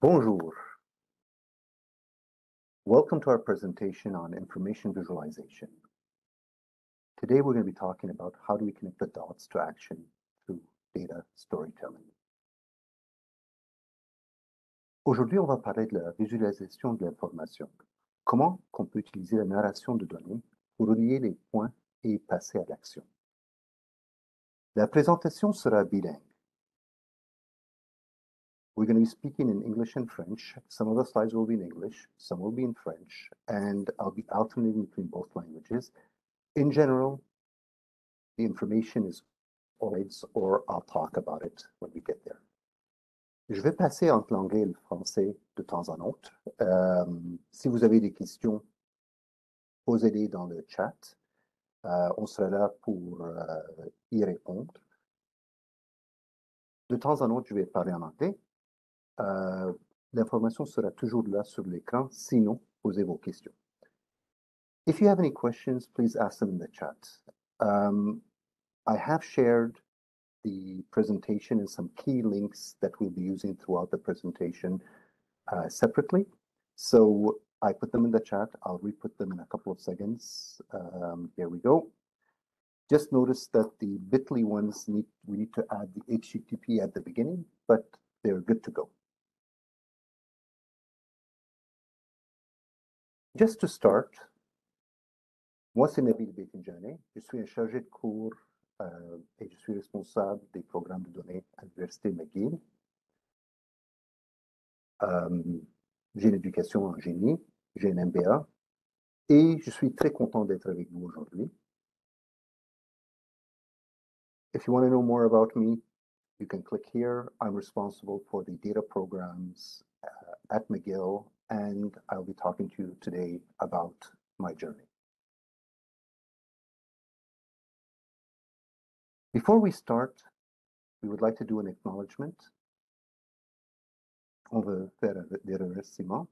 Bonjour. Welcome to our presentation on information visualization. Today we're going to be talking about how do we connect the dots to action through data storytelling. Aujourd'hui, on va parler de la visualisation de l'information. Comment on peut utiliser la narration de données pour relier les points et passer à l'action. La présentation sera bilingue. We're going to be speaking in English and French. Some of the slides will be in English, some will be in French, and I'll be alternating between both languages. In general, the information is slides, or I'll talk about it when we get there. Je vais passer entre l'anglais et le français de temps en autre. Si vous avez des questions, posez-les dans le chat. On sera là pour y répondre. De temps en autre, je vais parler en anglais. L'information sera toujours là sur l'écran. Sinon, posez vos questions. If you have any questions, please ask them in the chat. I have shared the presentation and some key links that we'll be using throughout the presentation separately. So I put them in the chat. I'll re-put them in a couple of seconds. Here we go. Just notice that the bit.ly ones we need to add the HTTP at the beginning, but they're good to go. Just to start, moi c'est Nabil Beitinjaneh, je suis un chargé de cours et je suis responsable des programmes de données à l'Université McGill. J'ai une éducation en génie, j'ai un MBA et je suis très content d'être avec vous aujourd'hui. If you want to know more about me, you can click here. I'm responsible for the data programs at McGill, and I'll be talking to you today about my journey. Before we start, we would like to do an acknowledgement. On veut faire des remerciements.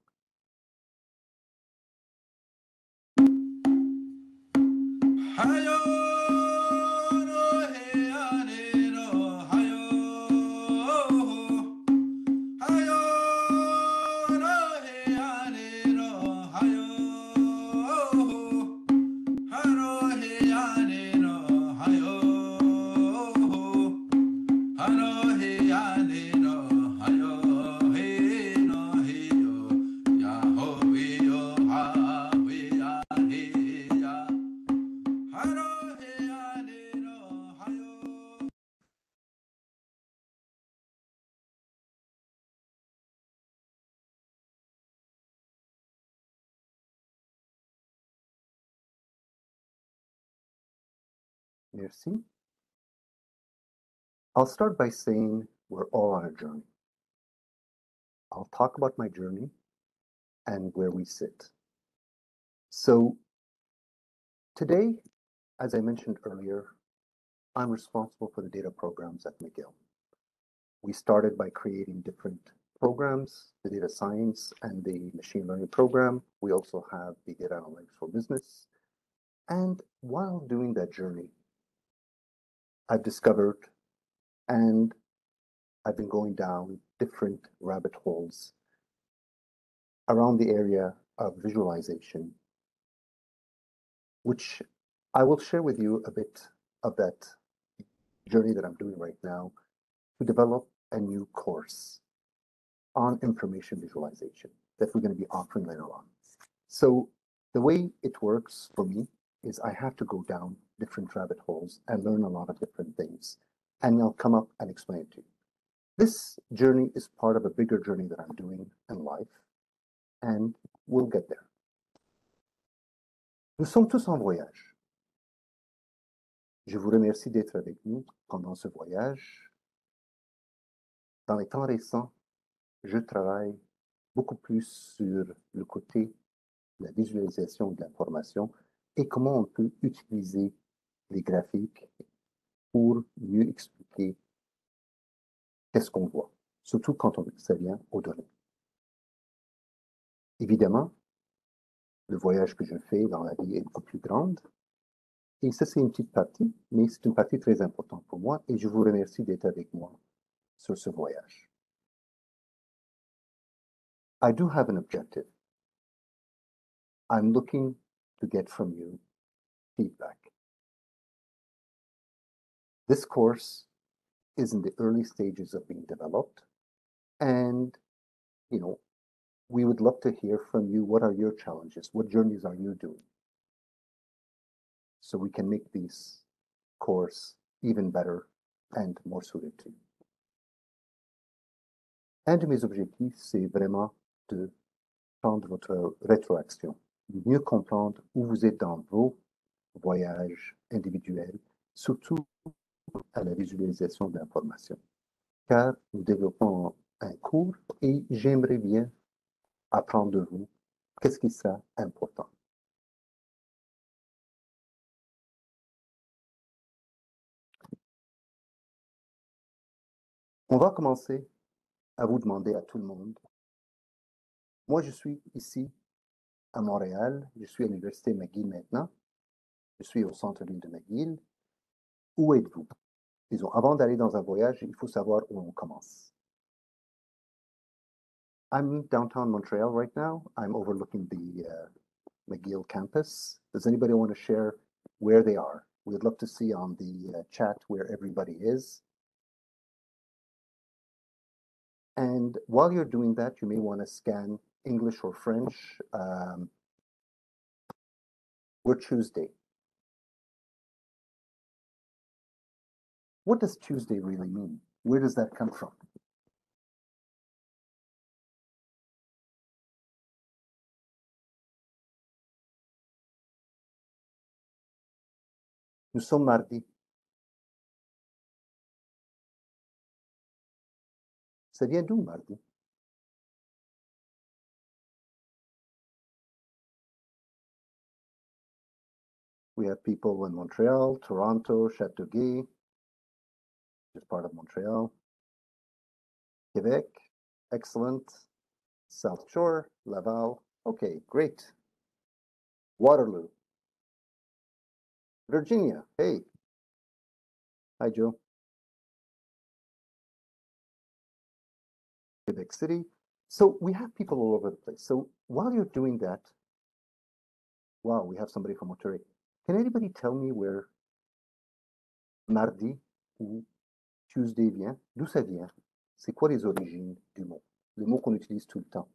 Merci. I'll start by saying we're all on a journey. I'll talk about my journey and where we sit. So today, as I mentioned earlier, I'm responsible for the data programs at McGill. We started by creating different programs, the data science and the machine learning program. We also have the data analytics for business. And while doing that journey, I've discovered and I've been going down different rabbit holes around the area of visualization, which I will share with you a bit of that journey that I'm doing right now to develop a new course on information visualization that we're going to be offering later on. So the way it works for me is I have to go down different rabbit holes and learn a lot of different things, and I'll come up and explain it to you. This journey is part of a bigger journey that I'm doing in life, and we'll get there. Nous sommes tous en voyage. Je vous remercie d'être avec nous pendant ce voyage. Dans les temps récents, je travaille beaucoup plus sur le côté de la visualisation de l'information et comment on peut utiliser les graphiques pour mieux expliquer qu'est-ce qu'on voit, surtout quand on ça vient aux données. Évidemment, le voyage que je fais dans la vie est beaucoup plus grande. Et ça, c'est une petite partie, mais c'est une partie très importante pour moi et je vous remercie d'être avec moi sur ce voyage. I do have an objective. I'm looking to get from you feedback. This course is in the early stages of being developed, and we would love to hear from you. What are your challenges? What journeys are you doing? So we can make this course even better and more suited to you. Un de mes objectifs, c'est vraiment de prendre votre rétroaction, de mieux comprendre où vous êtes dans vos voyages individuels, surtout à la visualisation de l'information. Car nous développons un cours et j'aimerais bien apprendre de vous qu'est-ce qui sera important. On va commencer à vous demander à tout le monde. Moi, je suis ici à Montréal, je suis à l'Université McGill maintenant, je suis au centre-ville de McGill. Où êtes-vous? Disons, avant d'aller dans un voyage, il faut savoir où on commence. I'm downtown Montreal right now. I'm overlooking the McGill campus. Does anybody want to share where they are? We'd love to see on the chat where everybody is. And while you're doing that, you may want to scan English or French. We're Tuesday. What does Tuesday really mean? Where does that come from? Nous sommes mardi. Ça vient d'où, mardi? We have people in Montreal, Toronto, Châteauguay, which is part of Montreal. Quebec, excellent. South Shore, Laval. Okay, great. Waterloo. Virginia, hey. Hi, Joe. Quebec City. So we have people all over the place. So while you're doing that, wow, we have somebody from Monterey. Can anybody tell me where mardi ou Tuesday vient? D'où ça vient? C'est quoi les origines du mot? Le mot qu'on utilise tout le temps.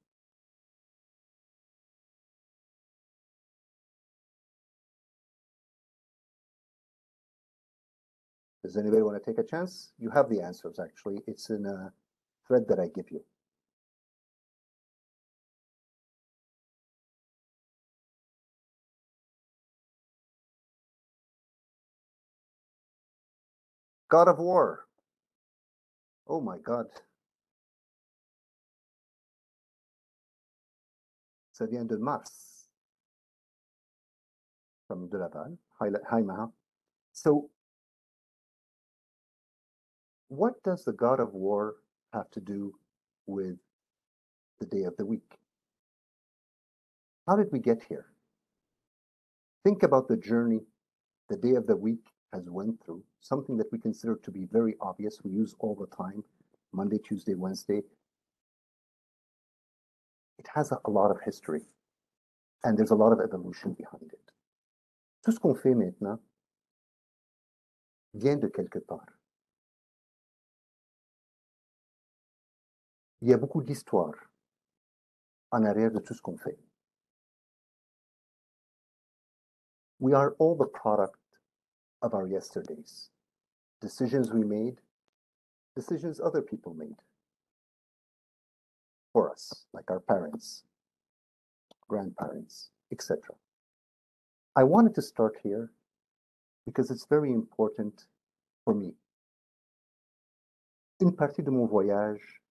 Does anybody want to take a chance? You have the answers, actually. It's in a thread that I give you. God of War. Oh my God. Ça vient de Mars. From de Laval. Hi, Maha. So what does the God of War have to do with the day of the week? How did we get here? Think about the journey the day of the week has went through, something that we consider to be very obvious, we use all the time, Monday, Tuesday, Wednesday. It has a lot of history, and there's a lot of evolution behind it. Tout ce qu'on fait maintenant vient de quelque part. Il y a beaucoup d'histoire en arrière de tout ce qu'on fait. We are all the product of our yesterdays. Decisions we made, decisions other people made for us, like our parents, grandparents, etc. I wanted to start here because it's very important for me. Une partie de mon voyage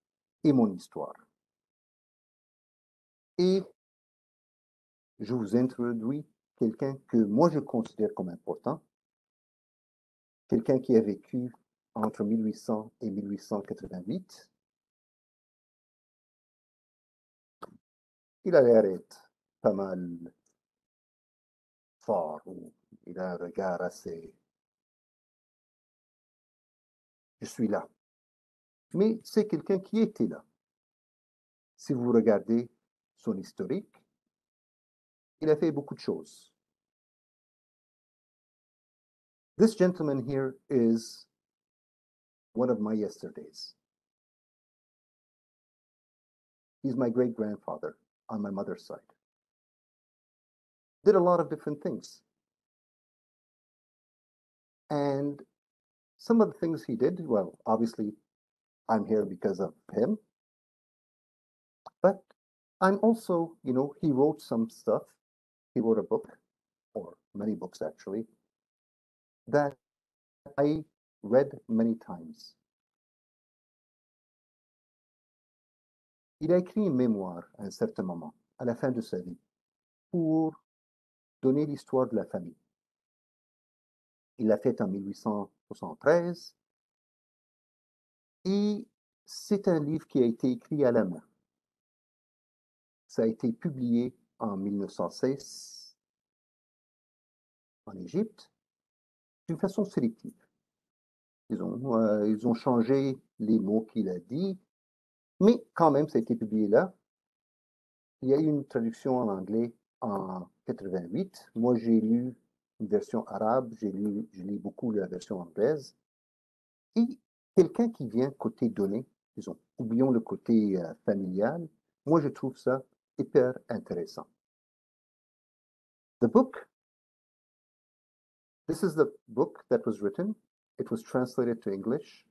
est mon histoire. Et je vous introduis quelqu'un que moi je considère comme important, quelqu'un qui a vécu entre 1800 et 1888. Il a l'air d'être pas mal fort, il a un regard assez... Je suis là. Mais c'est quelqu'un qui était là. Si vous regardez son historique, il a fait beaucoup de choses. This gentleman here is one of my yesterdays. He's my great-grandfather on my mother's side. Did a lot of different things. And some of the things he did, well, obviously, I'm here because of him. But I'm also, he wrote some stuff. He wrote a book, or many books actually, that I read many times. Il a écrit une mémoire à un certain moment, à la fin de sa vie, pour donner l'histoire de la famille. Il l'a fait en 1873 et c'est un livre qui a été écrit à la main. Ça a été publié en 1916 en Égypte d'une façon sélective. Ils ont changé les mots qu'il a dit, mais quand même, ça a été publié là. Il y a eu une traduction en anglais en 88. Moi, j'ai lu une version arabe, je lis beaucoup la version anglaise. Et quelqu'un qui vient côté données, disons, oublions le côté familial, moi, je trouve ça hyper intéressant. The book, this is the book that was written. It was translated to English.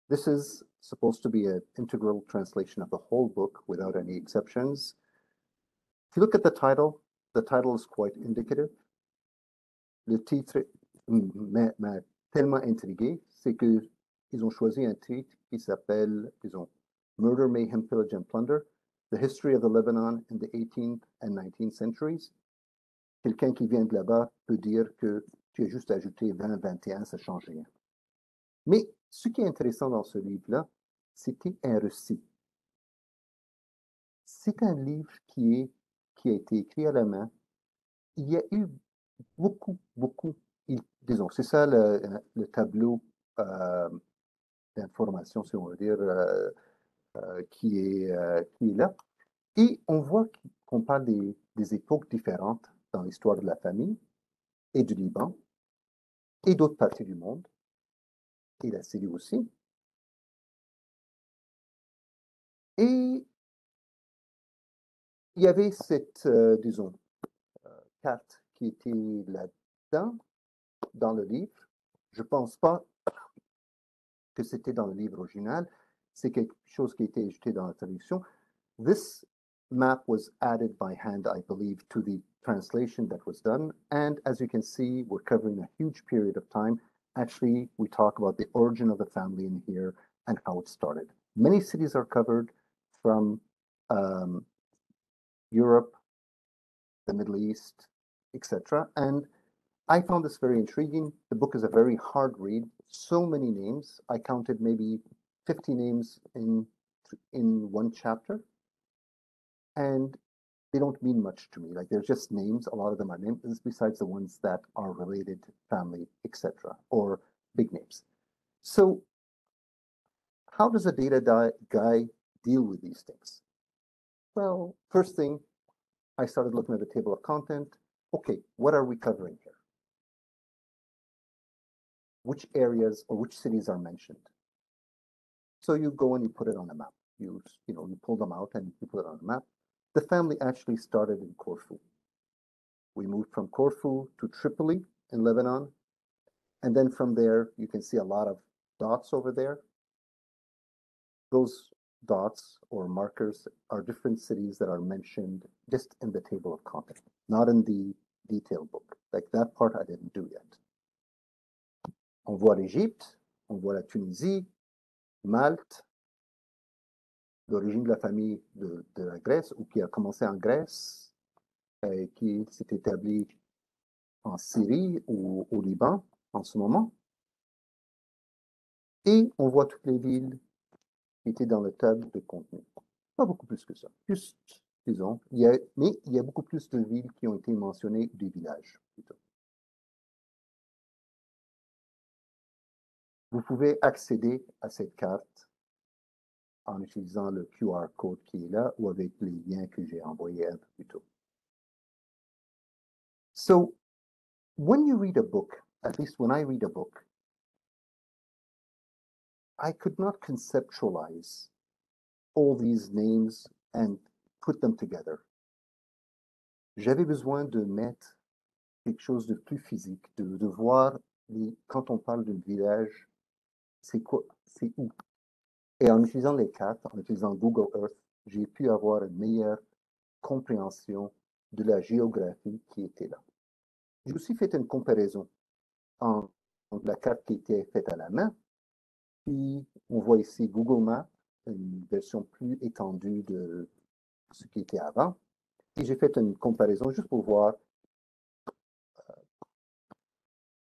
This is supposed to be an integral translation of the whole book without any exceptions. If you look at the title is quite indicative. Le titre m'a tellement intrigué, c'est qu'ils ont choisi un titre qui s'appelle, disons, Murder, Mayhem, Pillage and Plunder, The History of the Lebanon in the 18th and 19th Centuries. Quelqu'un qui vient de là-bas peut dire que tu as juste ajouté 20, 21, ça ne change rien. Mais ce qui est intéressant dans ce livre-là, c'était un récit. C'est un livre qui a été écrit à la main. Il y a eu beaucoup, disons, c'est ça le tableau d'information, si on veut dire, qui est là. Et on voit qu'on parle des époques différentes dans l'histoire de la famille et du Liban et d'autres parties du monde, et la Syrie aussi. Et il y avait cette, disons, carte qui était là-dedans, dans le livre. Je ne pense pas que c'était dans le livre original. C'est quelque chose qui a été ajouté dans la traduction. This map was added by hand, I believe, to the translation that was done. And as you can see, we're covering a huge period of time. Actually, we talk about the origin of the family in here and how it started. Many cities are covered from Europe, the Middle East, etc. And I found this very intriguing. The book is a very hard read. So many names. I counted maybe 50 names in one chapter. And they don't mean much to me. Like, they're just names. A lot of them are names, besides the ones that are related, family, etc., or big names. So how does a data guy deal with these things? Well, first thing, I started looking at the table of content. Okay, what are we covering here? Which areas or which cities are mentioned? So you go and you put it on a map. You pull them out and you put it on a map. The family actually started in Corfu. We moved from Corfu to Tripoli in Lebanon. And then from there, you can see a lot of dots over there. Those dots or markers are different cities that are mentioned just in the table of content, not in the detailed book. Like, that part I didn't do yet. On voit l'Égypte, on voit la Tunisie, Malte, l'origine de la famille de la Grèce, ou qui a commencé en Grèce, qui s'est établi en Syrie ou au Liban en ce moment. Et on voit toutes les villes qui étaient dans le table de contenu. Pas beaucoup plus que ça. Juste, disons, mais il y a beaucoup plus de villes qui ont été mentionnées, des villages plutôt. Vous pouvez accéder à cette carte en utilisant le QR code qui est là ou avec les liens que j'ai envoyés un peu plus tôt. So when you read a book, at least when I read a book, I could not conceptualize all these names and put them together. J'avais besoin de mettre quelque chose de plus physique, de voir quand on parle d'un village, c'est quoi, c'est où. Et en utilisant les cartes, en utilisant Google Earth, j'ai pu avoir une meilleure compréhension de la géographie qui était là. J'ai aussi fait une comparaison entre la carte qui était faite à la main, puis on voit ici Google Maps, une version plus étendue de ce qui était avant. Et j'ai fait une comparaison juste pour voir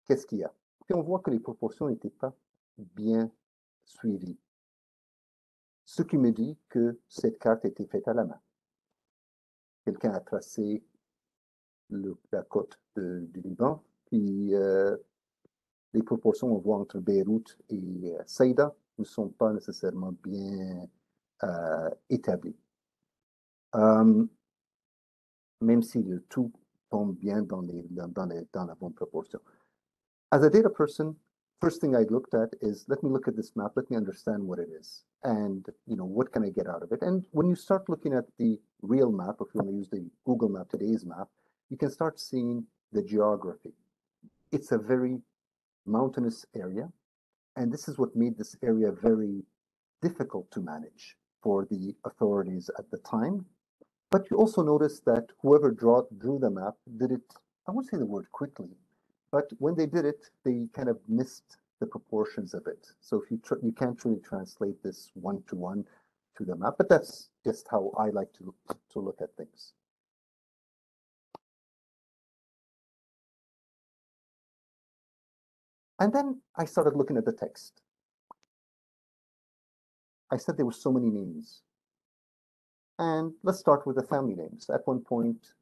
qu'est-ce qu'il y a. Puis on voit que les proportions n'étaient pas bien suivies. Ce qui me dit que cette carte était faite à la main. Quelqu'un a tracé la côte du Liban, puis les proportions on voit entre Beyrouth et Saïda ne sont pas nécessairement bien établies. Même si le tout tombe bien dans la bonne proportion. As a data person, first thing I looked at is, let me look at this map, let me understand what it is, and what can I get out of it? And when you start looking at the real map, if you want to use the Google map, today's map, you can start seeing the geography. It's a very mountainous area, and this is what made this area very difficult to manage for the authorities at the time. But you also notice that whoever drew the map did it, I won't say the word quickly, but when they did it, they kind of missed the proportions of it. So if you can't really translate this one-to-one to the map, but that's just how I like to look at things. And then I started looking at the text. I said there were so many names. And let's start with the family names. At one point,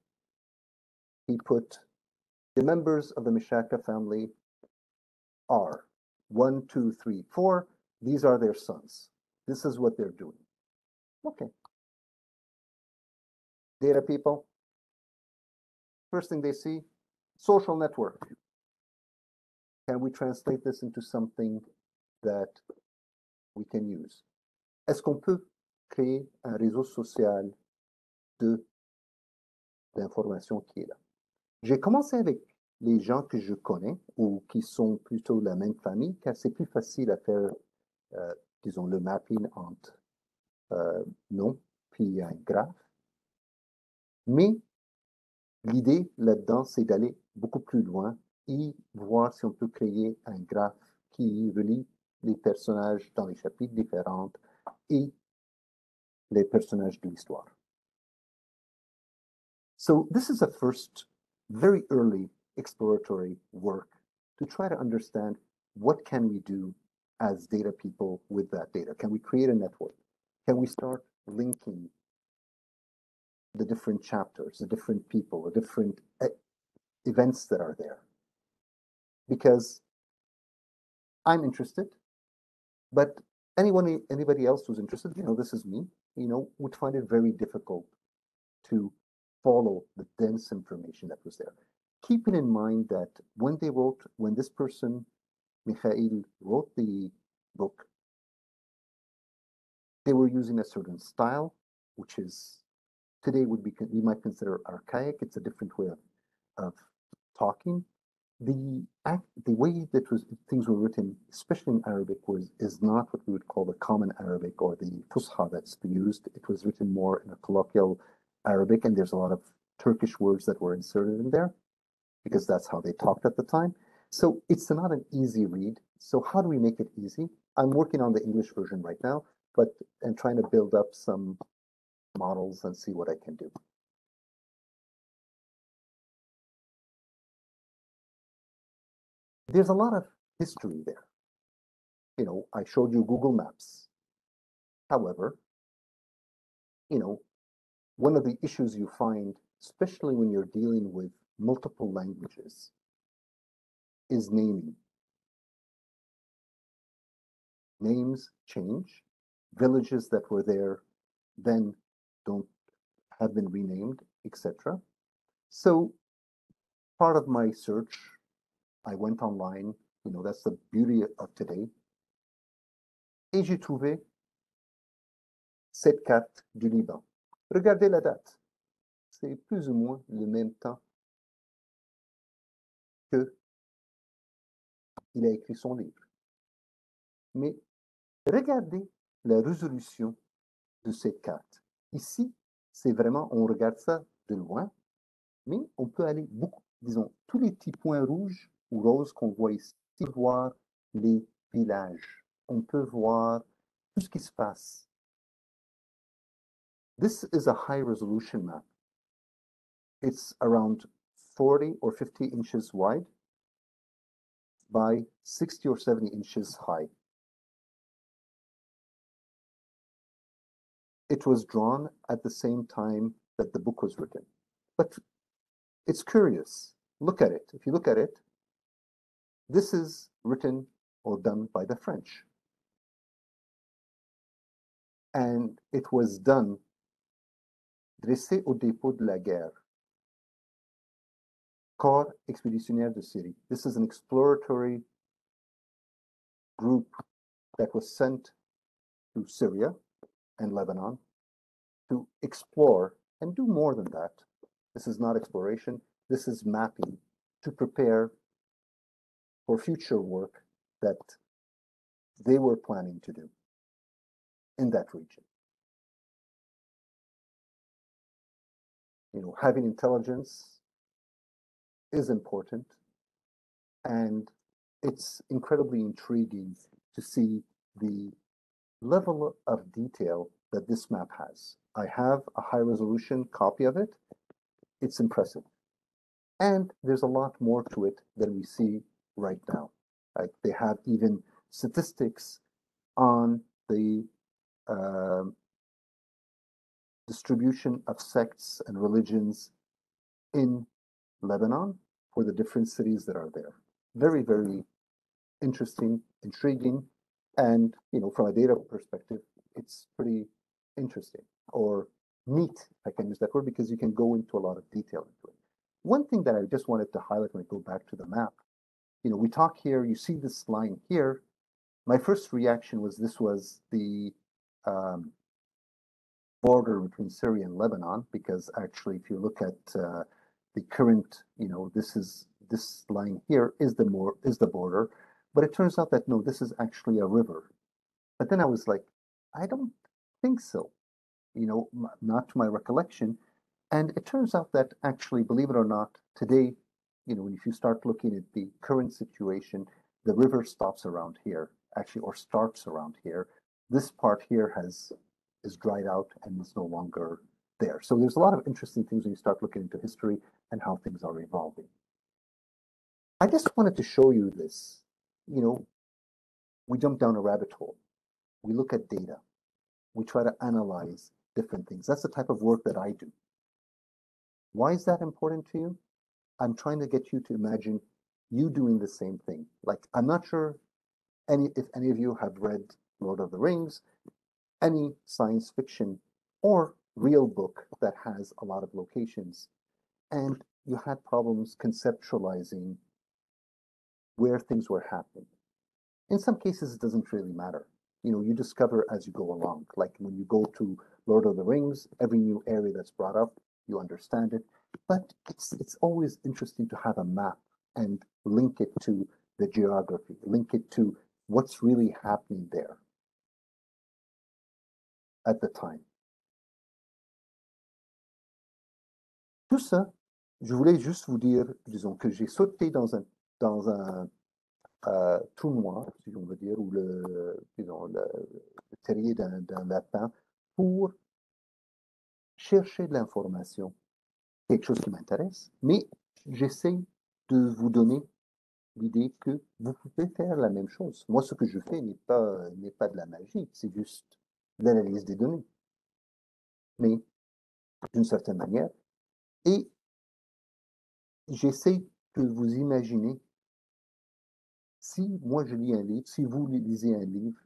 he put the members of the Mishaka family are 1, 2, 3, 4. These are their sons. This is what they're doing. Okay. Data people, first thing they see, social network. Can we translate this into something that we can use? Est-ce qu'on peut créer un réseau social d'information qui est là? J'ai commencé avec les gens que je connais ou qui sont plutôt la même famille, car c'est plus facile à faire, disons, le mapping entre nom puis un graphe. Mais l'idée là-dedans, c'est d'aller beaucoup plus loin et voir si on peut créer un graphe qui relie les personnages dans les chapitres différents et les personnages de l'histoire. So this is a first, very early exploratory work to try to understand what can we do as data people with that data. Can we create a network? Can we start linking the different chapters, the different people, the different events that are there? Because I'm interested, but anybody else who's interested, this is me, would find it very difficult to follow the dense information that was there. Keeping in mind that when this person, Mikhail, wrote the book, they were using a certain style, which is today we might consider archaic. It's a different way of talking. The way that things were written, especially in Arabic, is not what we would call the common Arabic or the Fusha that's used. It was written more in a colloquial Arabic, and there's a lot of Turkish words that were inserted in there because that's how they talked at the time. So it's not an easy read. So how do we make it easy? I'm working on the English version right now, and trying to build up some models and see what I can do. There's a lot of history there. I showed you Google Maps. However, one of the issues you find, especially when you're dealing with multiple languages, is naming. Names change. villages that were there then don't have been renamed, etc. So part of my search, I went online, that's the beauty of today, et j'ai trouvé cette carte du Liban. Regardez la date. C'est plus ou moins le même temps que il a écrit son livre. Mais regardez la résolution de cette carte. Ici, c'est vraiment, on regarde ça de loin, mais on peut aller beaucoup, disons, tous les petits points rouges ou roses qu'on voit ici, on peut voir les villages, on peut voir tout ce qui se passe. This is a high resolution map. It's around 40 or 50 inches wide by 60 or 70 inches high. It was drawn at the same time that the book was written. But it's curious. Look at it. If you look at it, this is written or done by the French. And it was done dressé au dépôt de la guerre. Corps expéditionnaire de Syrie. This is an exploratory group that was sent to Syria and Lebanon to explore and do more than that. This is not exploration. This is mapping to prepare for future work that they were planning to do in that region. Having intelligence is important, and it's incredibly intriguing to see the level of detail that this map has. I have a high resolution copy of it. It's impressive. And there's a lot more to it than we see right now. Like they have even statistics on the distribution of sects and religions in Lebanon for the different cities that are there. Very, very interesting, intriguing, and from a data perspective, it's pretty interesting or neat, if I can use that word, because you can go into a lot of detail into it. One thing that I just wanted to highlight when I go back to the map, we talk here, you see this line here. My first reaction was this was the border between Syria and Lebanon, because actually, if you look at the current, this line here is the border, but it turns out that no, this is actually a river. But then I was like, I don't think so, not to my recollection. And it turns out that actually, believe it or not, today, if you start looking at the current situation, the river stops around here, actually, or starts around here. This part here is dried out and is no longer there. So there's a lot of interesting things when you start looking into history and how things are evolving. I just wanted to show you this. We jump down a rabbit hole. We look at data. We try to analyze different things. That's the type of work that I do. Why is that important to you? I'm trying to get you to imagine you doing the same thing. Like, I'm not sure if any of you have read Lord of the Rings, any science fiction or real book that has a lot of locations, and you had problems conceptualizing where things were happening. In some cases, it doesn't really matter. You discover as you go along. Like when you go to Lord of the Rings, every new area that's brought up, you understand it. But it's always interesting to have a map and link it to the geography, link it to what's really happening there at the time. Tout ça, je voulais juste vous dire, disons, que j'ai sauté dans un trou noir, si on veut dire, ou le terrier d'un lapin, pour chercher de l'information, quelque chose qui m'intéresse, mais j'essaie de vous donner l'idée que vous pouvez faire la même chose. Moi, ce que je fais n'est pas de la magie, c'est juste l'analyse des données, mais d'une certaine manière. Et j'essaie de vous imaginer, si moi je lis un livre, si vous lisez un livre,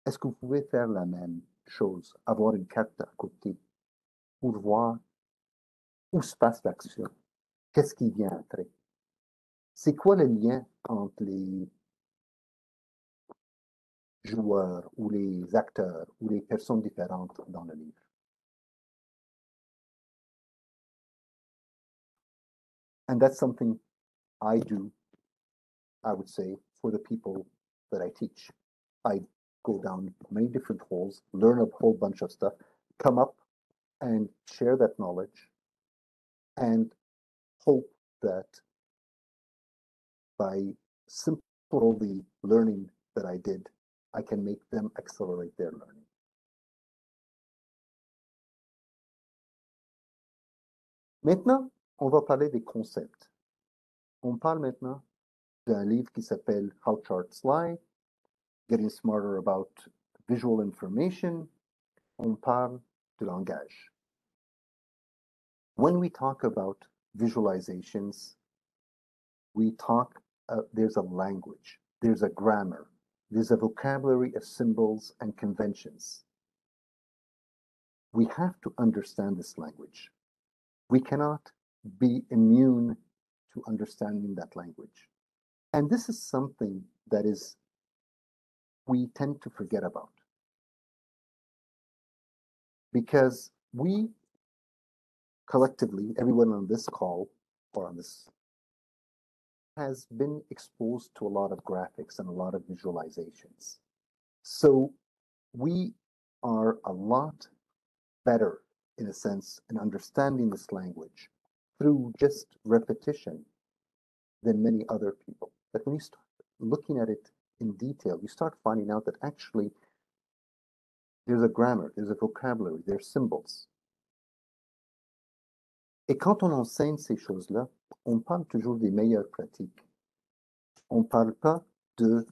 Est-ce que vous pouvez faire la même chose, avoir une carte à côté pour voir où se passe l'action? Qu'est-ce qui vient après? C'est quoi le lien entre les joueurs ou les acteurs ou les personnes différentes dans le livre? And that's something I do, I would say, for the people that I teach. I go down many different holes, learn a whole bunch of stuff, come up and share that knowledge, and hope that by simply learning that I did, I can make them accelerate their learning. Maintenant, on va parler des concepts. On parle maintenant d'un livre qui s'appelle How Charts Lie, Getting Smarter About Visual Information. On parle de langage. When we talk about visualizations, we talk, there's a language, there's a grammar, there's a vocabulary of symbols and conventions. We have to understand this language. We cannot be immune to understanding that language. And this is something that we tend to forget about. Because we collectively, everyone on this call or on this has been exposed to a lot of graphics and a lot of visualizations. So we are a lot better, in a sense, in understanding this language through just repetition than many other people. But when you start looking at it in detail, you start finding out that actually there's a grammar, there's a vocabulary, there's symbols. Et quand on enseigne ces choses-là, on parle toujours des meilleures pratiques. On ne parle pas de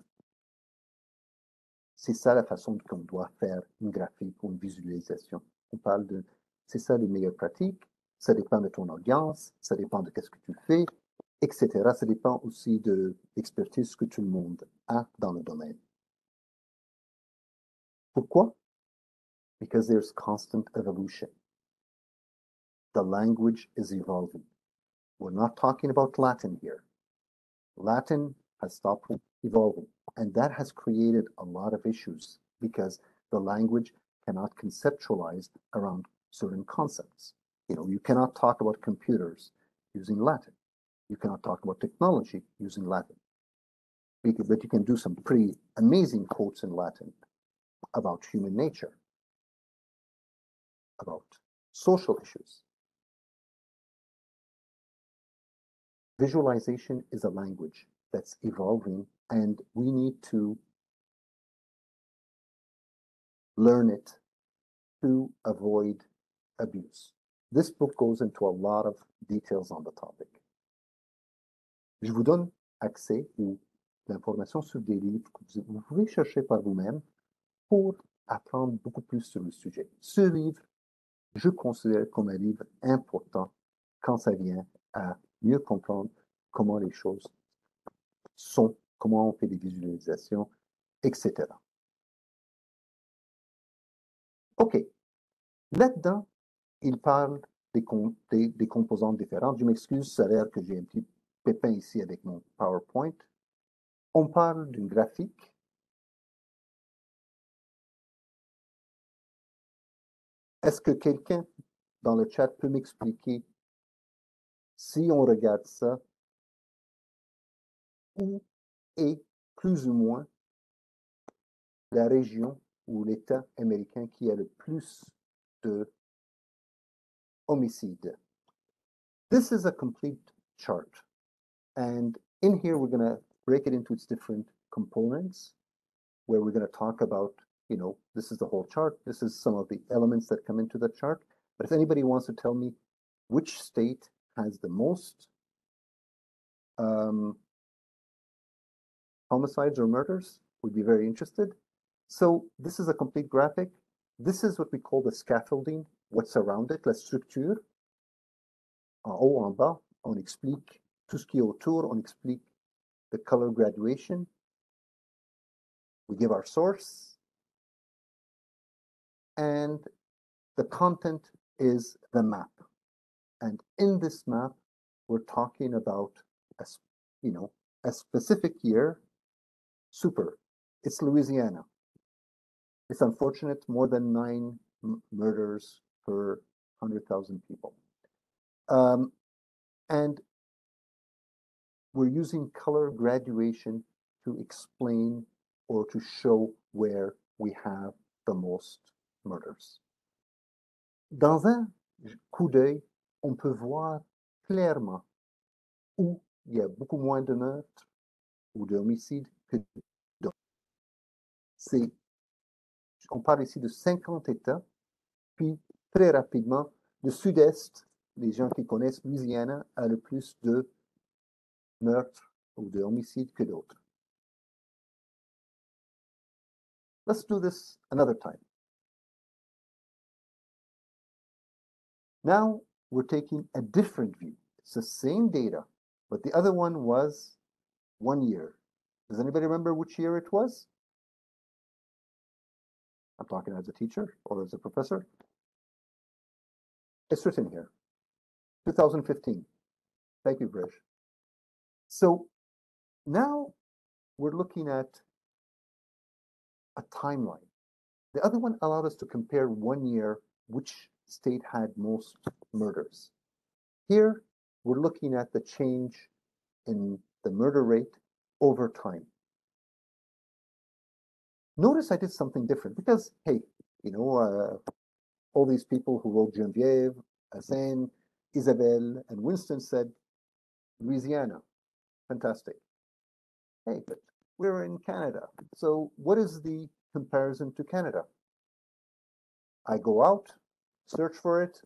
c'est ça la façon qu'on doit faire une graphique ou une visualisation. On parle de c'est ça les meilleures pratiques, ça dépend de ton audience, ça dépend de qu'est-ce que tu fais, etc. Ça dépend aussi de l'expertise que tout le monde a dans le domaine. Pourquoi? Because there's constant evolution. The language is evolving. We're not talking about Latin here. Latin has stopped evolving, and that has created a lot of issues because the language cannot conceptualize around certain concepts. You know, you cannot talk about computers using Latin. You cannot talk about technology using Latin. But you can do some pretty amazing quotes in Latin about human nature, about social issues. Visualization is a language that's evolving, and we need to learn it to avoid abuse. This book goes into a lot of details on the topic. Je vous donne accès ou l'information sur des livres que vous pouvez chercher par vous-même pour apprendre beaucoup plus sur le sujet. Ce livre, je considère comme un livre important quand ça vient à mieux comprendre comment les choses sont, comment on fait des visualisations, etc. OK. Là-dedans, il parle des composantes différentes. Je m'excuse, ça a l'air que j'ai un petit pépin ici avec mon PowerPoint. On parle d'une graphique. Est-ce que quelqu'un dans le chat peut m'expliquer, si on regarde ça, où est plus ou moins la région ou l'État américain qui a le plus de homicides? This is a complete chart. And in here, we're going to break it into its different components, where we're going to talk about, you know, this is the whole chart. This is some of the elements that come into the chart. But if anybody wants to tell me which state has the most homicides or murders, would be very interested. So this is a complete graphic. This is what we call the scaffolding, what's around it, la structure. En haut, en bas, on explique tout ce qui est autour, on explique the color graduation. We give our source, and the content is the map. And in this map, we're talking about a, a specific year. Super. It's Louisiana. It's unfortunate, more than 9 murders per 100,000 people. And we're using color graduation to explain or to show where we have the most murders. Dans un coup d'œil, on peut voir clairement où il y a beaucoup moins de meurtres ou d'homicides que d'autres. On parle ici de 50 États, puis très rapidement, le sud-est, les gens qui connaissent Louisiana, a le plus de meurtres ou de homicides que d'autres. Let's do this another time. Now we're taking a different view. It's the same data, but the other one was 1 year. Does anybody remember which year it was? I'm talking as a teacher or as a professor. It's written here, 2015. Thank you, Brish. So now we're looking at a timeline. The other one allowed us to compare 1 year, which state had most murders. Here, we're looking at the change in the murder rate over time. Notice I did something different because, hey, all these people who wrote Geneviève, Hassan, Isabelle, and Winston said, Louisiana, fantastic. Hey, but we're in Canada. So what is the comparison to Canada? I go out, search for it,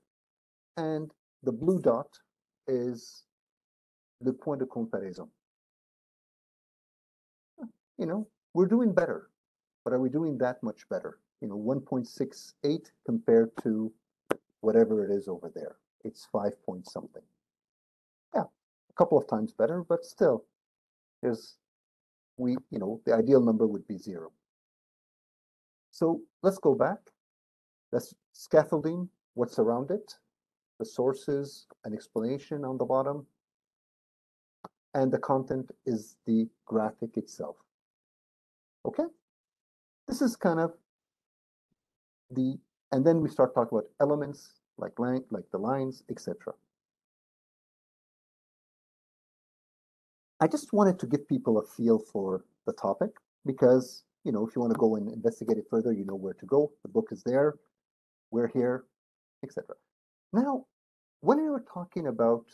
and the blue dot is le point de comparaison. We're doing better, but are we doing that much better? 1.68 compared to whatever it is over there. It's 5 point something. Yeah, a couple of times better, but still, the ideal number would be 0. So let's go back. That's scaffolding, what's around it, the sources, an explanation on the bottom, and the content is the graphic itself. Okay? This is kind of and then we start talking about elements like the lines, etc. I just wanted to give people a feel for the topic because, if you want to go and investigate it further, you know where to go. The book is there. We're here, etc. Now, when we were talking about,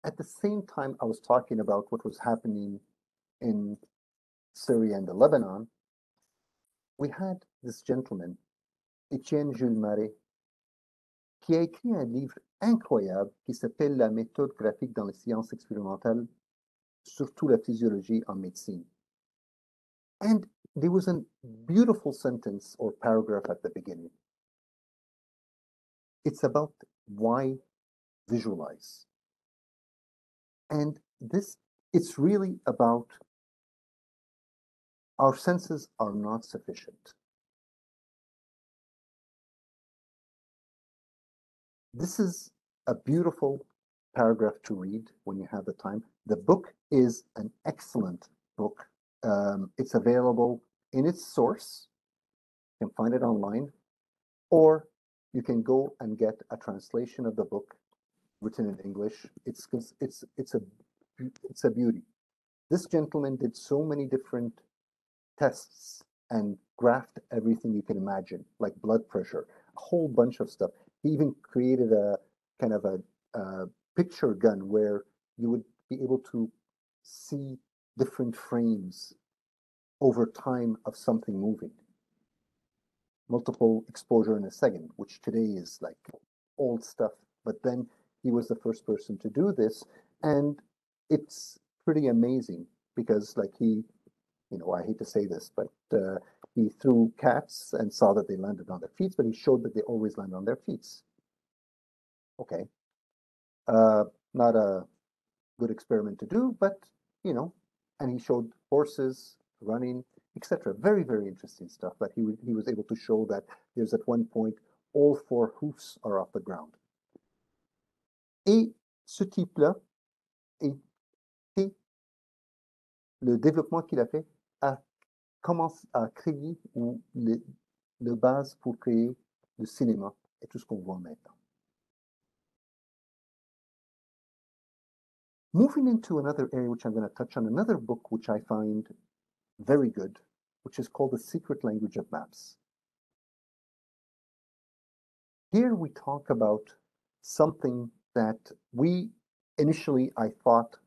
at the same time I was talking about what was happening in Syria and Lebanon, we had this gentleman, Etienne Jules Marais, qui a écrit un livre incroyable qui s'appelle La méthode graphique dans les sciences expérimentales, surtout la physiologie en médecine. And there was a beautiful sentence or paragraph at the beginning. It's about why visualize. And it's really about our senses are not sufficient. This is a beautiful paragraph to read when you have the time. The book is an excellent book. It's available in its source. You can find it online, or you can go and get a translation of the book written in English. It's a beauty. This gentleman did so many different tests and graphed everything you can imagine, like blood pressure, a whole bunch of stuff. He even created a kind of a picture gun where you would be able to see different frames over time of something moving. Multiple exposure in a second, which today is like old stuff. But then he was the first person to do this. And it's pretty amazing because like I hate to say this, but he threw cats and saw that they landed on their feet, but he showed that they always land on their feet. Okay. Not a good experiment to do, but, and he showed horses running. etc. Very, very interesting stuff. But he was able to show that there's at one point all four hoofs are off the ground. Et ce type-là était le développement qu'il a fait a commencé à créer le base pour créer le cinéma et tout ce qu'on voit maintenant. Moving into another area which I'm going to touch on, another book which I find very good, which is called The Secret Language of Maps. Here we talk about something that initially I thought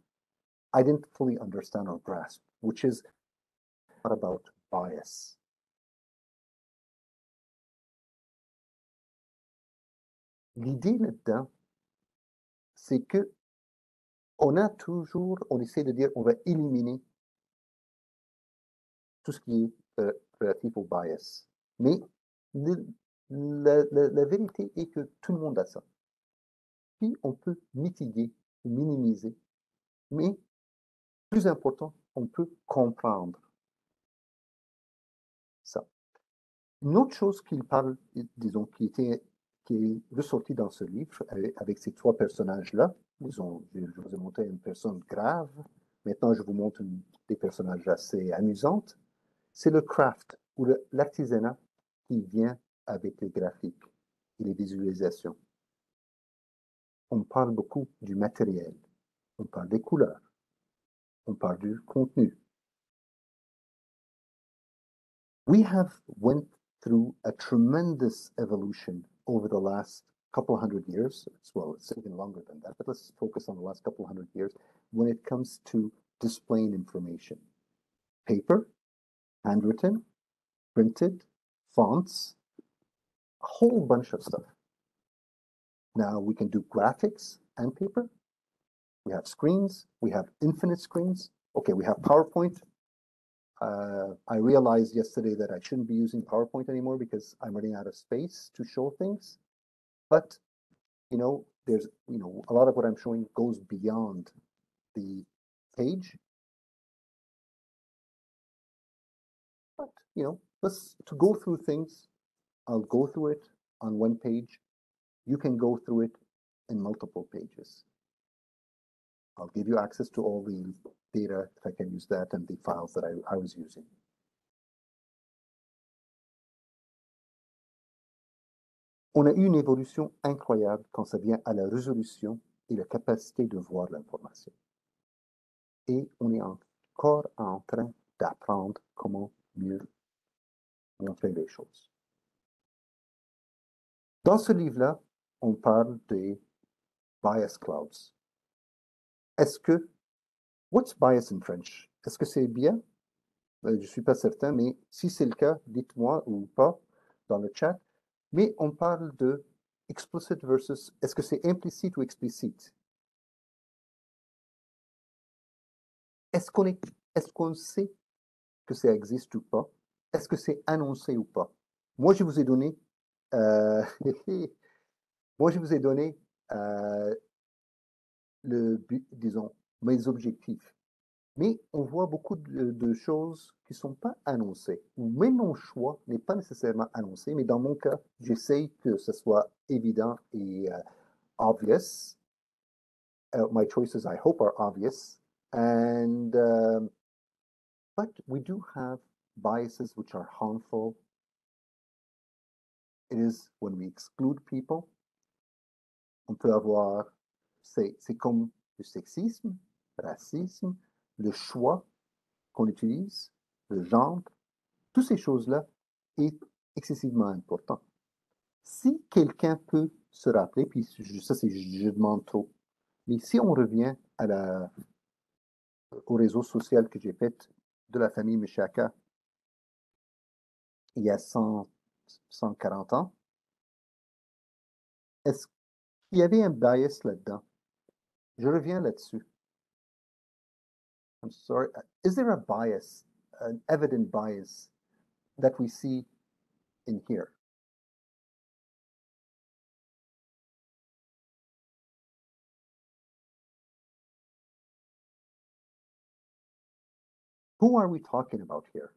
I didn't fully understand or grasp, which is about bias. L'idée là-dedans, c'est que on essaie de dire on va éliminer tout ce qui est relatif au bias. Mais la vérité est que tout le monde a ça. Puis on peut mitiguer ou minimiser, mais plus important, on peut comprendre ça. Une autre chose qu'il parle, disons, qui est ressorti dans ce livre avec ces trois personnages-là, disons, je vous ai montré une personne grave, maintenant je vous montre des personnages assez amusantes, c'est le craft ou l'artisanat qui vient avec les graphiques et les visualisations. On parle beaucoup du matériel, on parle des couleurs, on parle du contenu. We have went through a tremendous evolution over the last couple of hundred years. Well, it's even longer than that, but let's focus on the last couple of hundred years when it comes to displaying information. Paper, handwritten, printed, fonts, a whole bunch of stuff. Now we can do graphics and paper. We have screens. We have infinite screens. Okay, we have PowerPoint. I realized yesterday that I shouldn't be using PowerPoint anymore because I'm running out of space to show things. But, there's, a lot of what I'm showing goes beyond the page. But, to go through things, I'll go through it on one page. You can go through it in multiple pages. I'll give you access to all the data, if I can use that, and the files that I was using. On a eu une évolution incroyable quand ça vient à la résolution et la capacité de voir l'information. Et on est encore en train d'apprendre comment mieux montrer les choses. Dans ce livre-là, on parle des bias clouds. What's bias in French? Est-ce que c'est bien? Je ne suis pas certain, mais si c'est le cas, dites-moi ou pas dans le chat. Mais on parle de explicit versus, est-ce que c'est implicite ou explicite? Est-ce qu'on sait que ça existe ou pas? Est-ce que c'est annoncé ou pas? Moi, je vous ai donné, disons, mes objectifs. Mais on voit beaucoup de choses qui ne sont pas annoncées. Même mon choix n'est pas nécessairement annoncé, mais dans mon cas, j'essaye que ce soit évident et obvious. My choices, I hope, are obvious. But we do have biases which are harmful. It is when we exclude people. On peut avoir, c'est comme le sexisme, racisme, le choix qu'on utilise, le genre, toutes ces choses-là est excessivement important. Si quelqu'un peut se rappeler, puis ça c'est je demande trop, mais si on revient au réseau social que j'ai fait de la famille Mishaka il y a 140 ans, est-ce qu'il y avait un bias là-dedans? Je reviens là-dessus. I'm sorry. Is there a bias, an evident bias that we see in here? Who are we talking about here?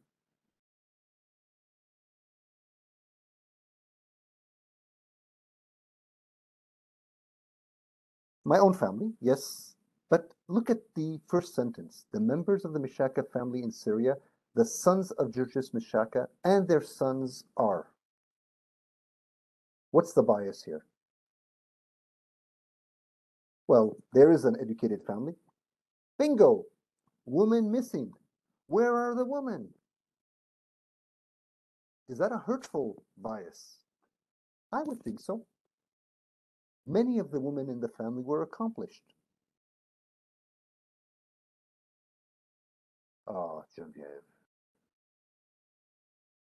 My own family, yes. But look at the first sentence. The members of the Mishaka family in Syria, the sons of Jurjis Mishaka, and their sons are. What's the bias here? Well, there is an educated family. Bingo! Woman missing. Where are the women? Is that a hurtful bias? I would think so. Many of the women in the family were accomplished. Oh, Genevieve.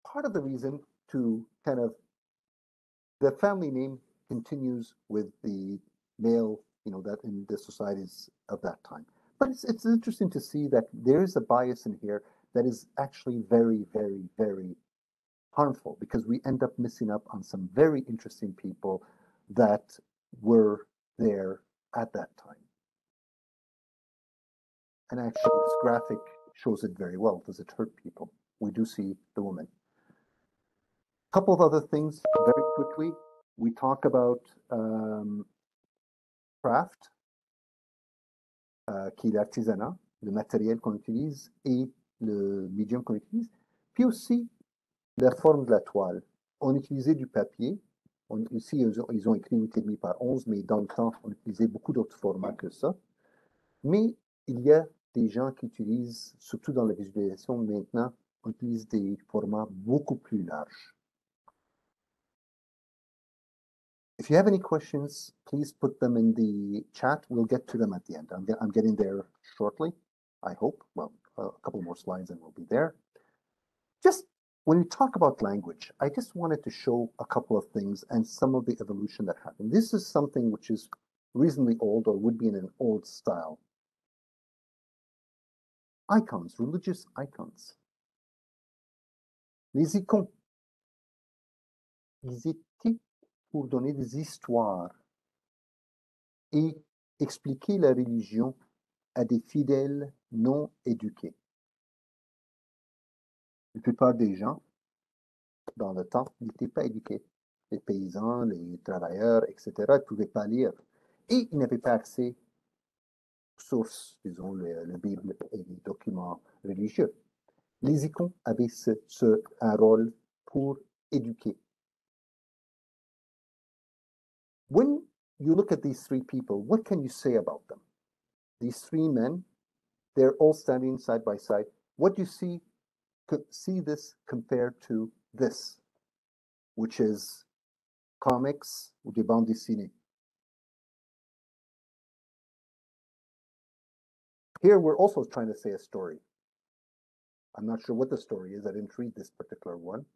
Part of the reason to kind of the family name continues with the male, that in the societies of that time. But it's interesting to see that there is a bias in here that is actually very, very, very harmful because we end up missing up on some very interesting people that were there at that time. And actually, this graphic shows it very well. Does it hurt people? We do see the woman. A couple of other things very quickly. We talk about craft, qui est l'artisanat, le matériel qu'on utilise et le médium qu'on utilise. Puis aussi, la forme de la toile. On utilisait du papier. Ici, ils ont écrit 8,5 par 11, mais dans le temps, on utilisait beaucoup d'autres formats que ça. Mais il y a des gens qui utilisent, surtout dans la visualisation maintenant, on utilise des formats beaucoup plus larges. If you have any questions, please put them in the chat. We'll get to them at the end. I'm getting there shortly, I hope. Well, a couple more slides and we'll be there. Just when we talk about language, I just wanted to show a couple of things and some of the evolution that happened. This is something which is reasonably old or would be in an old style. Icons, religious icons. Les icônes. Ils étaient pour donner des histoires et expliquer la religion à des fidèles non éduqués. La plupart des gens, dans le temps, n'étaient pas éduqués. Les paysans, les travailleurs, etc., ils ne pouvaient pas lire. Et ils n'avaient pas accès aux sources, disons, la Bible et les documents religieux. Les icônes avaient un rôle pour éduquer. When you look at these three people, what can you say about them? These three men, they're all standing side by side. What do you see this compared to this, which is comics ou des bandes dessinées? Here we're also trying to say a story. I'm not sure what the story is. I didn't read this particular one.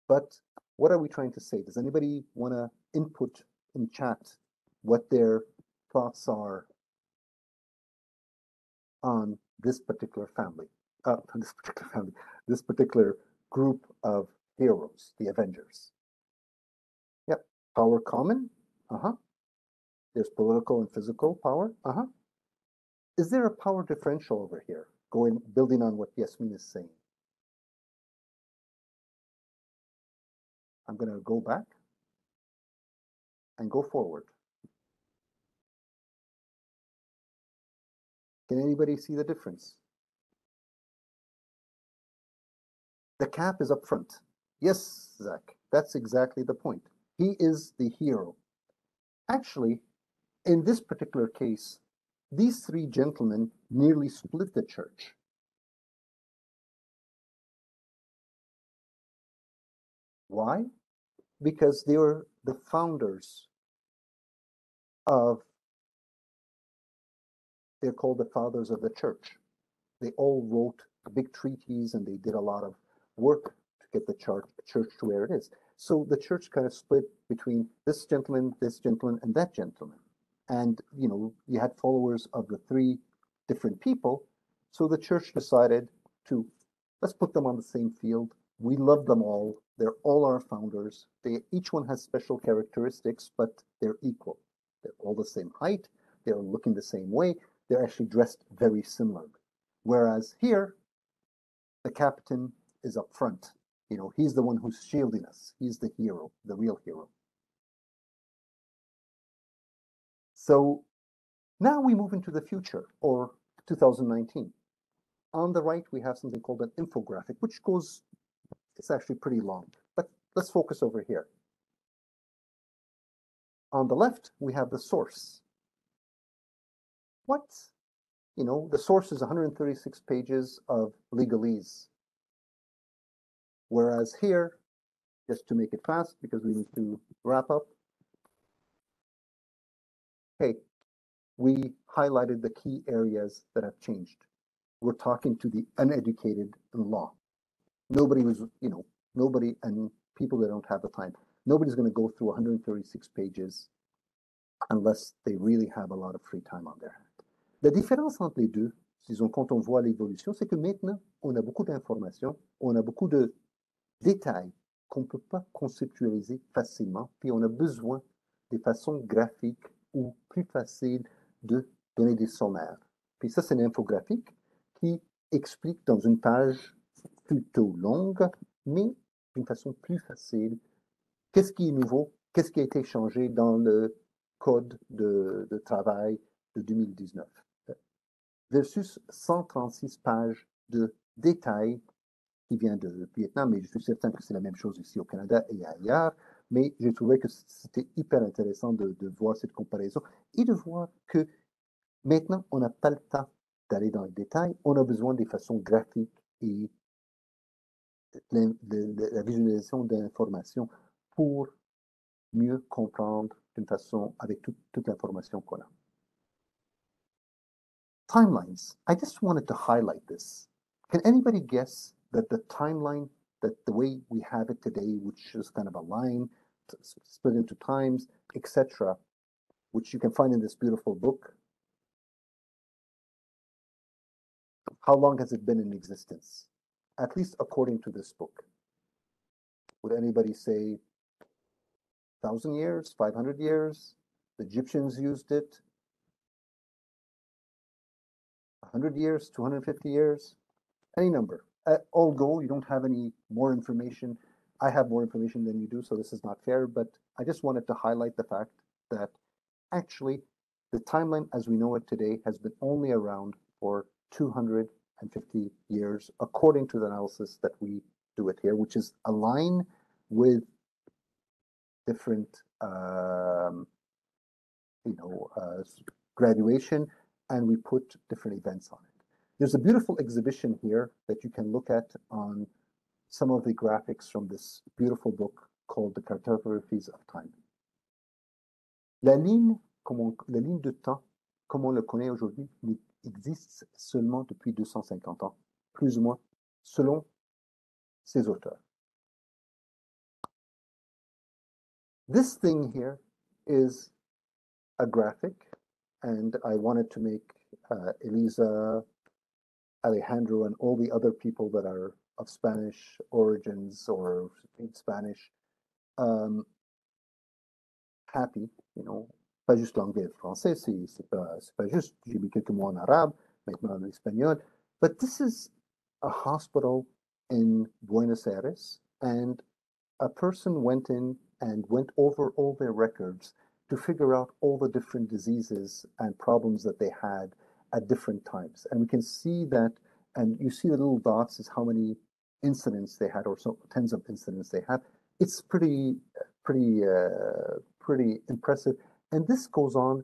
But what are we trying to say? Does anybody want to input in chat what their thoughts are on this particular family, this particular group of heroes, the Avengers? Yep. Power common? There's political and physical power? Is there a power differential over here? Building on what Yasmin is saying. I'm going to go back and go forward. Can anybody see the difference? The cap is up front. Yes, Zach, that's exactly the point. He is the hero. Actually, in this particular case, these three gentlemen nearly split the church. Why? Because they were the founders of, they're called the fathers of the church. They all wrote big treaties and they did a lot of work to get the church to where it is. So the church kind of split between this gentleman, and that gentleman. And, you had followers of the three different people. So the church decided to, let's put them on the same field. We love them all. They're all our founders. Each one has special characteristics, but they're equal. They're all the same height. They're looking the same way. They're actually dressed very similarly. Whereas here, the captain is up front. He's the one who's shielding us. He's the hero, the real hero. So Now we move into the future, or 2019. On the right, we have something called an infographic, which goes, it's actually pretty long, but let's focus over here. On the left, we have the source. What? The source is 136 pages of legalese. Whereas here, just to make it fast, because we need to wrap up, hey, we highlighted the key areas that have changed. We're talking to the uneducated in law. Nobody was, nobody, and people that don't have the time. Nobody's going to go through 136 pages unless they really have a lot of free time on their hands. La différence entre les deux, disons, quand on voit l'évolution, c'est que maintenant, on a beaucoup d'informations, on a beaucoup de détails qu'on ne peut pas conceptualiser facilement, puis on a besoin des façons graphiques ou plus faciles de donner des sommaires. Puis ça, c'est l'infographique qui explique dans une page plutôt longue, mais d'une façon plus facile, qu'est-ce qui est nouveau, qu'est-ce qui a été changé dans le code de travail de 2019, versus 136 pages de détails qui vient de Vietnam, mais je suis certain que c'est la même chose ici au Canada et ailleurs, mais j'ai trouvé que c'était hyper intéressant de voir cette comparaison et de voir que maintenant, on n'a pas le temps d'aller dans les détails, on a besoin des façons graphiques et la visualisation d'informations pour mieux comprendre d'une façon avec toute l'information qu'on a. Timelines. I just wanted to highlight this. Can anybody guess that the timeline, that the way we have it today, which is kind of a line split into times, etc., which you can find in this beautiful book, how long has it been in existence? At least according to this book. Would anybody say 1,000 years, 500 years? The Egyptians used it. 100 years, 250 years, any number. Although you don't have any more information, I have more information than you do, so this is not fair, but I just wanted to highlight the fact that actually the timeline as we know it today has been only around for 250 years, according to the analysis that we do it here, which is aligned with different, graduation, and we put different events on it. There's a beautiful exhibition here that you can look at on some of the graphics from this beautiful book called The Cartographies of Time. La ligne de temps, comme on le connaît aujourd'hui, existe seulement depuis 250 ans, plus ou moins, selon ces auteurs. This thing here is a graphic, and I wanted to make Elisa, Alejandro, and all the other people that are of Spanish origins or speak Spanish happy, pas juste l'anglais et le français, c'est pas juste, j'ai mis quelques mots en arabe, maintenant en espagnol, but this is a hospital in Buenos Aires, and a person went in and went over all their records to figure out all the different diseases and problems that they had at different times. And we can see that, and you see the little dots is how many incidents they had, or so tens of incidents they had. It's pretty impressive. And this goes on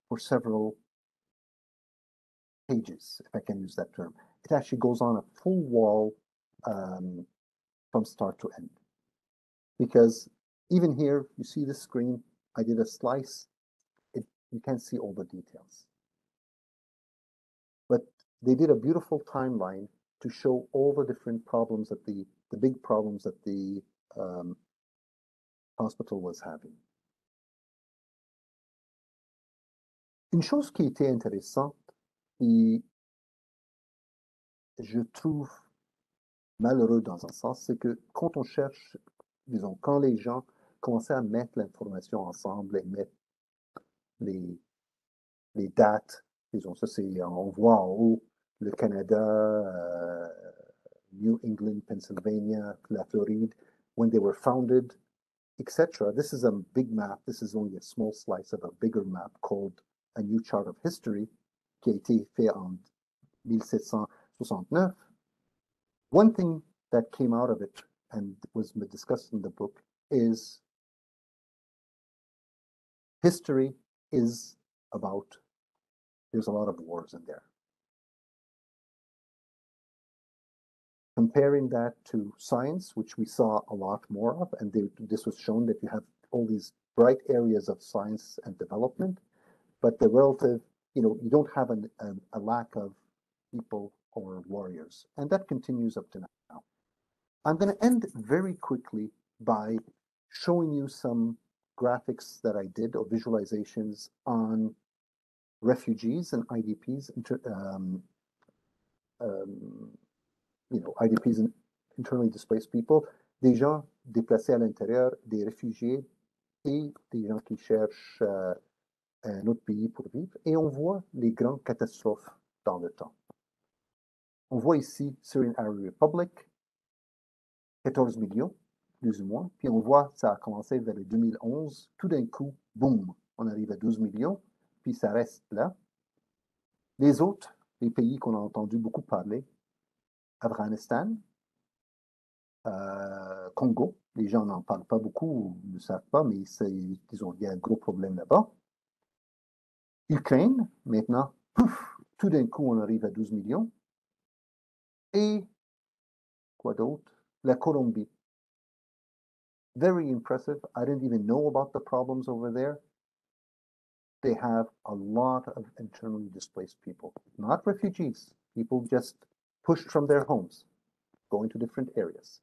for several pages, if I can use that term. It actually goes on a full wall from start to end. Because even here, you see the screen, I did a slice, you can't see all the details. But they did a beautiful timeline to show all the different problems that the big problems that the hospital was having. Une chose qui était intéressante, et je trouve malheureux dans un sens, c'est que quand on cherche, disons, quand les gens commençaient à mettre l'information ensemble et mettre les dates, disons, ça c'est, on voit en haut le Canada, New England, Pennsylvania, la Floride, when they were founded, etc. This is a big map. This is only a small slice of a bigger map called a new chart of history qui a été fait en 1769. One thing that came out of it and was discussed in the book is history is about, there's a lot of wars in there. Comparing that to science, which we saw a lot more of, and this was shown that you have all these bright areas of science and development, but the relative, you don't have a lack of people or warriors, and that continues up to now. I'm going to end very quickly by showing you some graphics that I did, or visualizations on refugees and IDPs, IDPs, internally displaced people, des gens déplacés à l'intérieur, des réfugiés et des gens qui cherchent un autre pays pour vivre. Et on voit les grandes catastrophes dans le temps. On voit ici Syrian Arab Republic, 14 millions, plus ou moins. Puis on voit, ça a commencé vers le 2011. Tout d'un coup, boum, on arrive à 12 millions, puis ça reste là. Les autres, les pays qu'on a entendu beaucoup parler, Afghanistan, Congo, les gens n'en parlent pas beaucoup, ne savent pas, mais disons, il y a un gros problème là-bas. Ukraine, maintenant, pouf, tout d'un coup, on arrive à 12 millions. Et quoi d'autre? La Colombie. Very impressive. I didn't even know about the problems over there. They have a lot of internally displaced people, not refugees, people just pushed from their homes, going to different areas.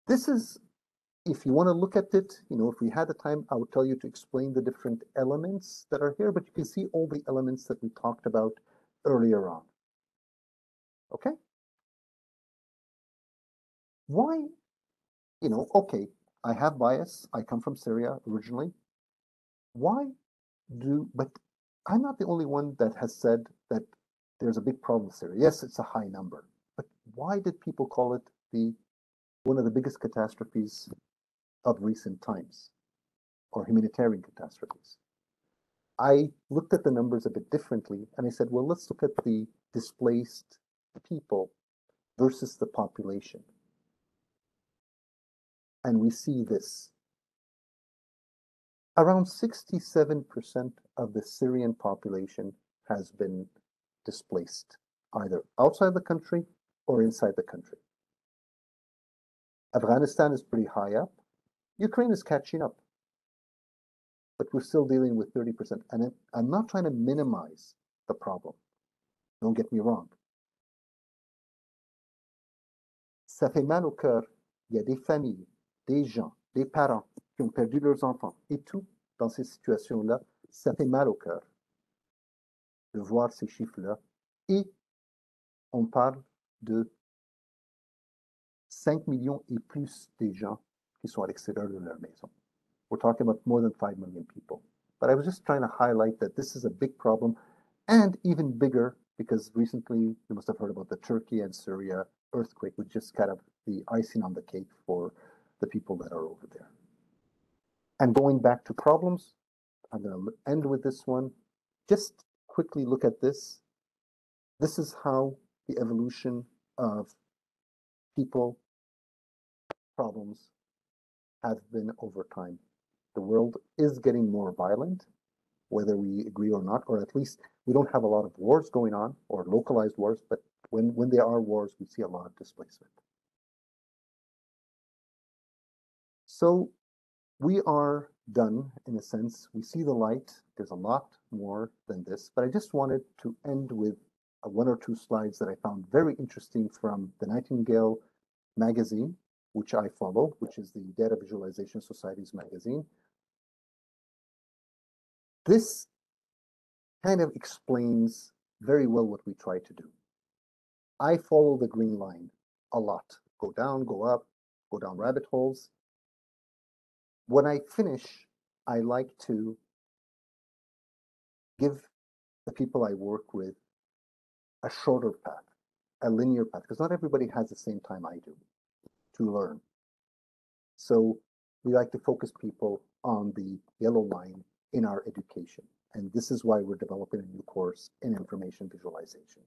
This is, if you want to look at it, if we had the time, I would tell you to explain the different elements that are here, but you can see all the elements that we talked about earlier on. Okay? Why, okay, I have bias. I come from Syria originally. But I'm not the only one that has said that there's a big problem with Syria. Yes, it's a high number, but why did people call it one of the biggest catastrophes of recent times, or humanitarian catastrophes? I looked at the numbers a bit differently, and I said, well, let's look at the displaced people versus the population. And we see this. Around 67% of the Syrian population has been displaced, either outside the country or inside the country. Afghanistan is pretty high up. Ukraine is catching up. But we're still dealing with 30%. And I'm not trying to minimize the problem. Don't get me wrong. Ça fait mal au cœur. Il y a des familles, des gens, des parents qui ont perdu leurs enfants et tout dans ces situations-là. Ça fait mal au cœur de voir ces chiffres-là. Et on parle de 5 millions et plus de gens qui sont à l'extérieur de leur maison. We're talking about more than 5 million people. But I was just trying to highlight that this is a big problem, and even bigger because recently you must have heard about the Turkey and Syria earthquake, which just kind of the icing on the cake for the people that are over there. And going back to problems, I'm going to end with this one. Just quickly look at this. This is how the evolution of people problems have been over time. The world is getting more violent, whether we agree or not, or at least we don't have a lot of wars going on or localized wars, but when there are wars, we see a lot of displacement. So we are done in a sense. We see the light. There's a lot more than this, but I just wanted to end with one or two slides that I found very interesting from the Nightingale magazine, which I follow, which is the Data Visualization Society's magazine. This kind of explains very well what we try to do. I follow the green line a lot. Go down, go up, go down rabbit holes. When I finish, I like to give the people I work with a shorter path, a linear path, because not everybody has the same time I do to learn. So we like to focus people on the yellow line in our education. And this is why we're developing a new course in information visualization.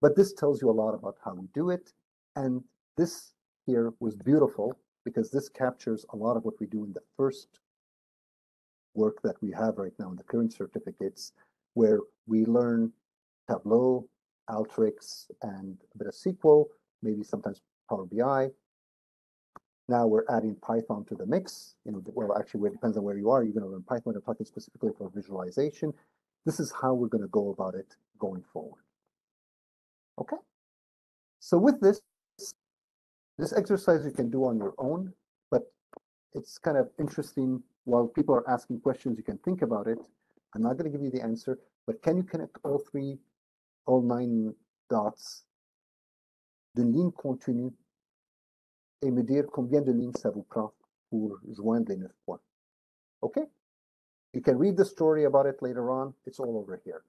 But this tells you a lot about how we do it. And this here was beautiful because this captures a lot of what we do in the first work that we have right now in the current certificates, where we learn Tableau, Alteryx, and a bit of SQL, maybe sometimes Power BI. Now we're adding Python to the mix. Well, actually, it depends on where you are. You're going to learn Python. I'm talking specifically for visualization. This is how we're going to go about it going forward. Okay. So with this exercise you can do on your own, but it's kind of interesting. While people are asking questions, you can think about it. I'm not going to give you the answer, but can you connect all 9 dots d'une ligne continue et me dire combien de lignes ça vous prend pour joindre les 9 points? Okay? You can read the story about it later on. It's all over here.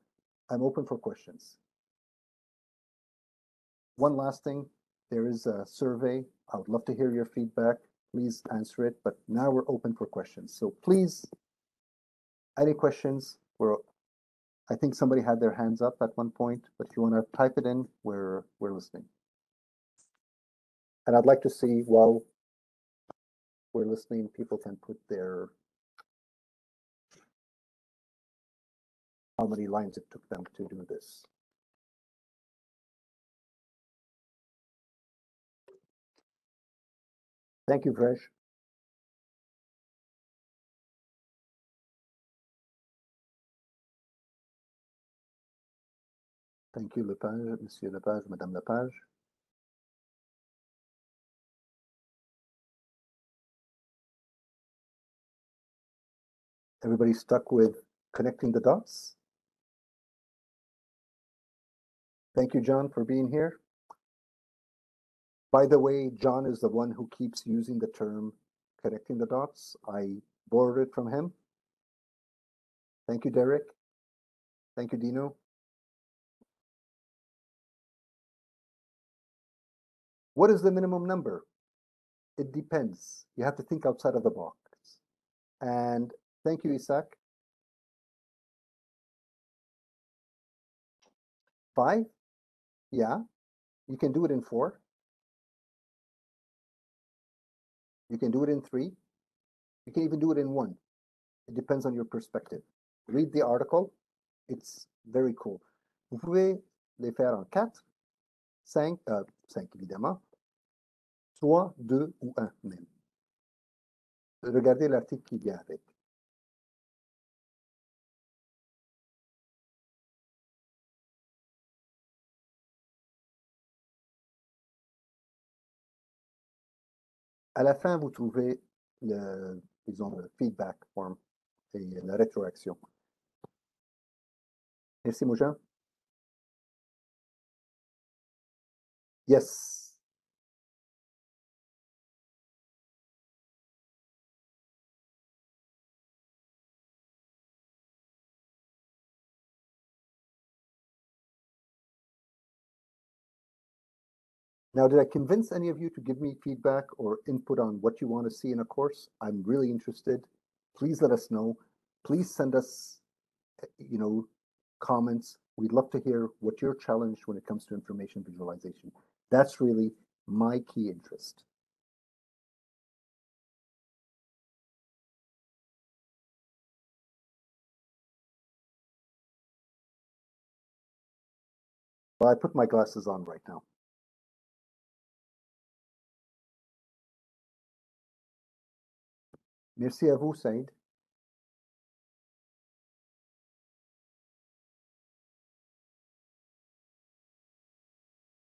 I'm open for questions. One last thing, there is a survey. I would love to hear your feedback. Please answer it, but now we're open for questions. So please, any questions? I think somebody had their hands up at one point, but if you want to type it in, we're listening. And I'd like to see, while we're listening, people can put how many lines it took them to do this. Thank you, Vrej. Thank you, Lepage, Monsieur Lepage, Madame Lepage. Everybody stuck with connecting the dots? Thank you, John, for being here. By the way, John is the one who keeps using the term connecting the dots. I borrowed it from him. Thank you, Derek. Thank you, Dino. What is the minimum number? It depends. You have to think outside of the box. And thank you, Isaac. 5? Yeah. You can do it in 4. You can do it in 3. You can even do it in 1. It depends on your perspective. Read the article. It's very cool. Vous pouvez les faire en 4, 5 évidemment, 3, 2 ou 1 même. Regardez l'article qui vient avec. À la fin, vous trouvez disons, le feedback form et la rétroaction. Merci, Moujin. Yes. Now, did I convince any of you to give me feedback or input on what you want to see in a course? I'm really interested. Please let us know. Please send us, comments. We'd love to hear what you're challenged when it comes to information visualization. That's really my key interest. Well, I put my glasses on right now. Merci à vous, Saïd.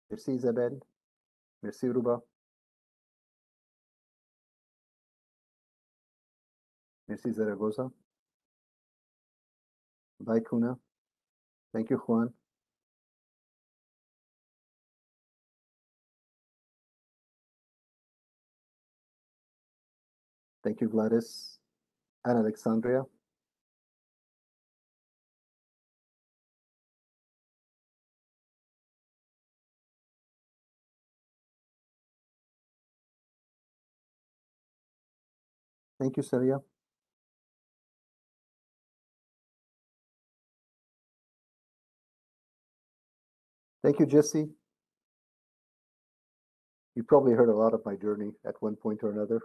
Merci, Isabelle. Merci, Ruba. Merci, Zaragoza. Bye, Kuna. Thank you, Juan. Thank you, Gladys and Alexandria. Thank you, Celia. Thank you, Jesse. You probably heard a lot of my journey at one point or another.